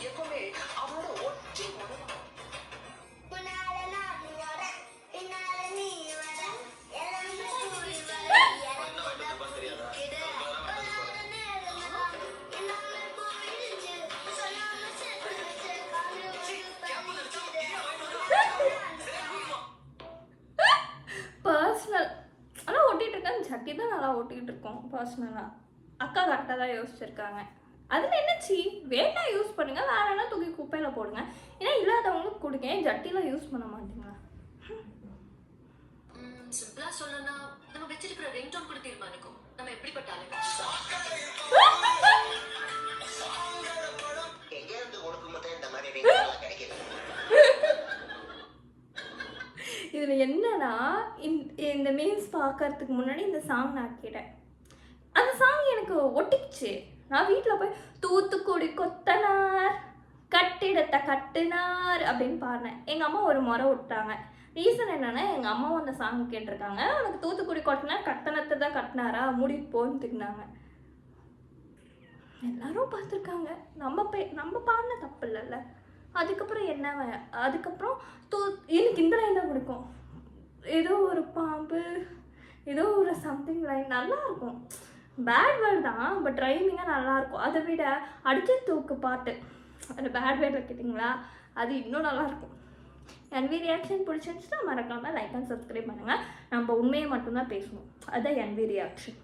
எப்பவுமே அவனோட ஒட்டி பர்சனல் ஆனால் ஒட்டிகிட்டு இருக்கேன். சட்டி தான் நல்லா ஒட்டிகிட்டு இருக்கோம். பர்சனலாக அக்கா கரெக்டாக தான் யோசிச்சிருக்காங்க. அதில் என்னச்சி வேணா யூஸ் பண்ணுங்கள், வேணா தூக்கி குப்பையில் போடுங்க. ஏன்னா இல்லாதவங்களுக்கு கொடுங்க. ஏன் ஜட்டிலாம் யூஸ் பண்ண மாட்டீங்களா? சிம்பிளா சொல்லணும்னா நம்ம வச்சிருக்கிற ரிங்டோன் கூட தீர்மானிக்கும் நம்ம எப்படிப்பட்ட ஆளுங்க. இதில் என்னன்னா இந்த மீன்ஸ் பார்க்கறதுக்கு முன்னாடி இந்த சாங் நான் கேட்டேன். அந்த சாங் எனக்கு ஒட்டிக்குச்சு. நான் வீட்டில் போய் தூத்துக்குடி கொத்தனார் கட்டிடத்தை கட்டுனார் அப்படின்னு பாடினேன். எங்கள் அம்மா ஒரு முறை விட்டாங்க. ரீசன் என்னன்னா, எங்கள் அம்மாவும் அந்த சாங் கேட்டிருக்காங்க. எனக்கு தூத்துக்குடி கொட்டினார் கட்டணத்தை தான் கட்டினாரா முடிப்போன்னு திட்டினாங்க. எல்லாரும் பார்த்துருக்காங்க. நம்ம பாடின தப்பு இல்லைல்ல. அதுக்கப்புறம் என்ன, அதுக்கப்புறம் எனக்கு இந்த லைன் தான் பிடிக்கும். ஏதோ ஒரு பாம்பு, ஏதோ ஒரு சம்திங் லைன் நல்லாயிருக்கும். பேட் வேர்டு தான், பட் ரைமிங்காக நல்லாயிருக்கும். அதை விட அடிச்ச தூக்கு பாட்டு, அந்த பேட் வேர்டு கேட்டிங்களா, அது இன்னும் நல்லாயிருக்கும். என்வி ரியாக்ஷன் பிடிச்சிருந்துச்சுன்னா மறக்காமல் லைக் அண்ட் சப்ஸ்கிரைப் பண்ணுங்கள். நம்ம உண்மையை மட்டும்தான் பேசணும். அதுதான் என்வி ரியாக்ஷன்.